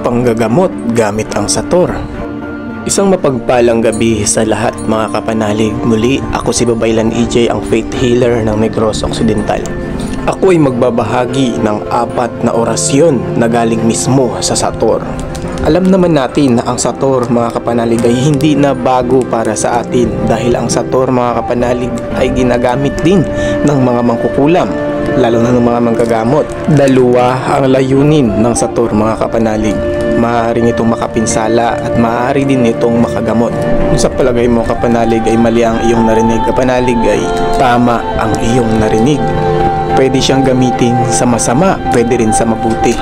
panggagamot gamit ang sator. Isang mapagpalang gabi sa lahat mga kapanalig. Muli, ako si Babaylan EJ, ang faith healer ng Negros Occidental. Ako ay magbabahagi ng 4 na orasyon na galing mismo sa sator. Alam naman natin na ang sator mga kapanalig ay hindi na bago para sa atin dahil ang sator mga kapanalig ay ginagamit din ng mga mangkukulam, lalo na ng mga manggagamot. Dalawa ang layunin ng sator mga kapanalig. Maaaring itong makapinsala at maaari din itong makagamot. Kung sa palagay mo kapanalig ay mali ang iyong narinig, kapanalig ay tama ang iyong narinig. Pwede siyang gamitin sa masama, pwede rin sa mabuti.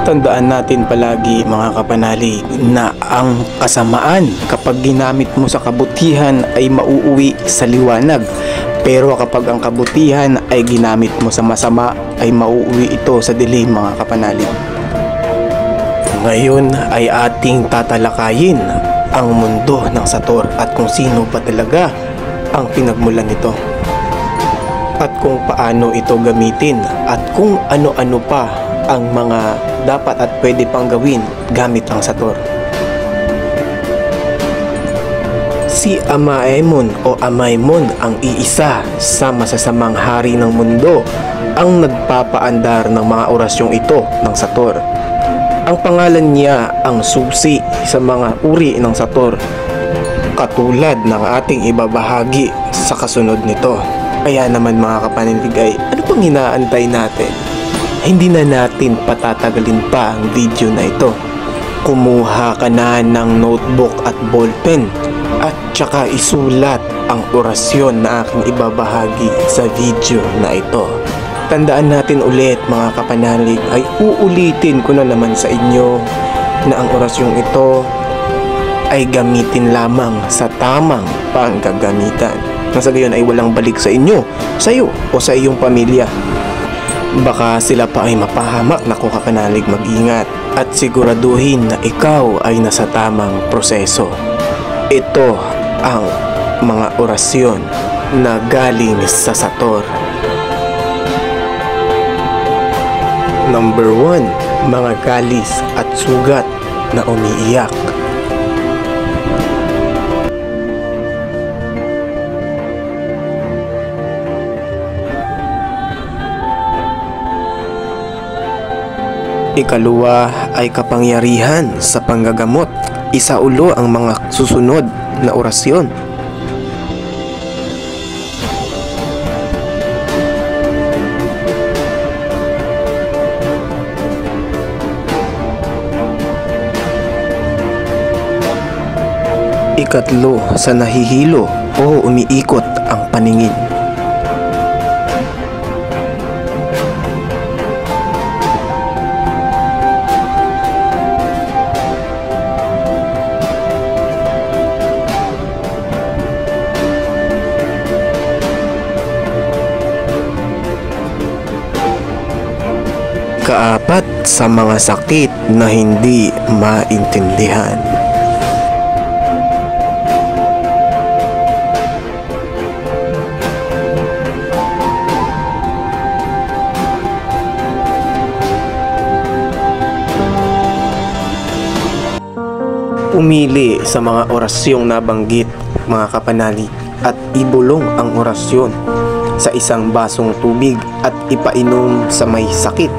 Tandaan natin palagi mga kapanalig na ang kasamaan kapag ginamit mo sa kabutihan ay mauuwi sa liwanag. Pero kapag ang kabutihan ay ginamit mo sa masama ay mauuwi ito sa dilim mga kapanalig. Ngayon ay ating tatalakayin ang mundo ng sator at kung sino ba talaga ang pinagmulan nito. At kung paano ito gamitin at kung ano-ano pa ang mga dapat at pwede pang gawin gamit ang sator. Si Amaemon o Amaymon ang iisa sa masasamang hari ng mundo ang nagpapaandar ng mga orasyong ito ng sator. Ang pangalan niya ang susi sa mga uri ng sator, katulad ng ating ibabahagi sa kasunod nito. Kaya naman mga kapanalig ay ano pang hinaantay natin? Hindi na natin patatagalin pa ang video na ito. Kumuha ka na ng notebook at ballpen at tsaka isulat ang orasyon na aking ibabahagi sa video na ito. Tandaan natin ulit mga kapanalig ay uulitin ko na naman sa inyo na ang orasyong ito ay gamitin lamang sa tamang panggagamitan. Nasa gayon ay walang balik sa inyo, sa iyo o sa iyong pamilya. Baka sila pa ay mapahamak. Naku kapanalig, mag-ingat at siguraduhin na ikaw ay nasa tamang proseso. Ito ang mga orasyon na galing sa sator. Number 1, mga galis at sugat na umiiyak. Ikalawa ay kapangyarihan sa panggagamot. Isaulo ang mga susunod na orasyon. Ikatlo, sa nahihilo o umiikot ang paningin. Kaapat, sa mga sakit na hindi maintindihan. Pumili sa mga orasyong nabanggit mga kapanalig at ibulong ang orasyon sa isang basong tubig at ipainom sa may sakit.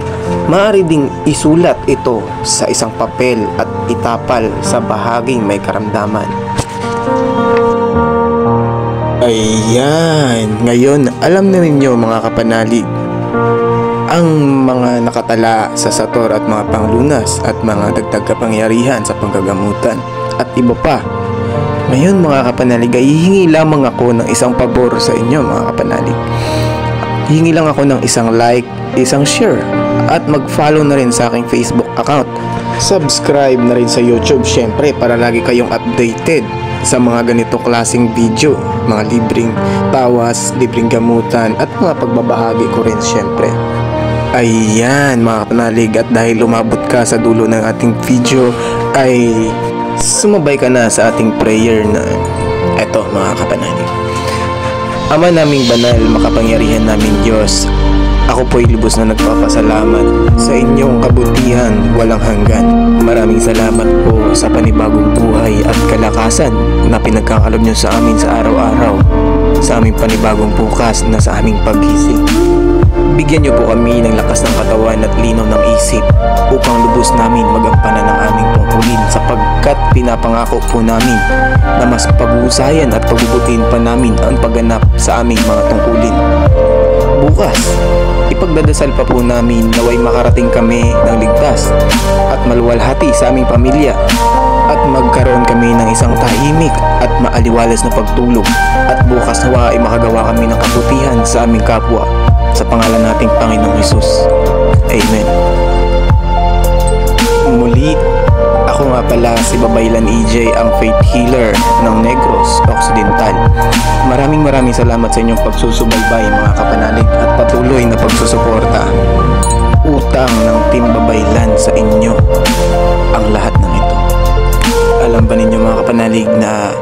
Maaari ding isulat ito sa isang papel at itapal sa bahaging may karamdaman. Ayan, ngayon alam na ninyo mga kapanalig ang mga nakatala sa sator at mga panglunas at mga dagdag kapangyarihan sa panggagamutan at iba pa. Ngayon mga kapanalig ay hihingi lamang ako ng isang pabor sa inyo mga kapanalig. Hihingi lang ako ng isang like, isang share at mag-follow na rin sa aking Facebook account. Subscribe na rin sa YouTube syempre para lagi kayong updated sa mga ganito klaseng video, mga libreng tawas, libreng gamutan at mga pagbabahagi ko rin syempre. Ayan mga kapanalig, at dahil umabot ka sa dulo ng ating video ay sumabay ka na sa ating prayer na eto mga kapanalig. Ama naming banal, makapangyarihan naming Diyos, Ako po'y lubos na nagpapasalamat sa inyong kabutihan walang hanggan. Maraming salamat po sa panibagong buhay at kalakasan na pinagkakalob nyo sa amin sa araw-araw, sa aming panibagong bukas na sa aming paggising. Bigyan nyo po kami ng lakas ng katawan at linaw ng isip upang lubos namin magampanan ang aming tungkulin, sapagkat pinapangako po namin na mas pag-uusayan at pagbubutihin pa namin ang pagganap sa aming mga tungkulin. Bukas, ipagdadasal pa po namin naway makarating kami ng ligtas at maluwalhati sa aming pamilya, at magkaroon kami ng isang tahimik at maaliwalas na pagtulog, at bukas nawa ay makagawa kami ng kabutihan sa aming kapwa, sa pangalan nating Panginoong Hesus. Amen. Muli, ako nga pala si Babaylan EJ, ang faith healer ng Negros Occidental. Maraming salamat sa inyong pagsusubaybay mga kapanalig at patuloy na pagsusuporta. Utang ng Team Babaylan sa inyo ang lahat ng ito. Alam ba ninyo mga kapanalig na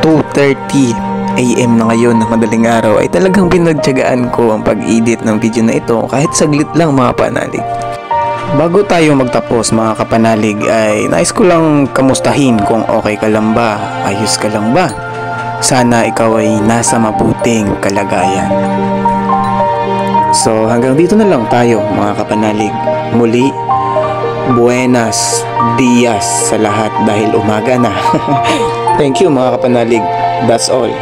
2:30 AM na ngayon ng madaling araw ay talagang pinagtiyagaan ko ang pag-edit ng video na ito kahit saglit lang mga kapanalig. Bago tayo magtapos mga kapanalig ay nais ko lang kamustahin kung okay ka lang ba, ayos ka lang ba. Sana ikaw ay nasa mabuting kalagayan. So hanggang dito na lang tayo mga kapanalig. Muli, buenas dias sa lahat dahil umaga na. Thank you mga kapanalig. That's all.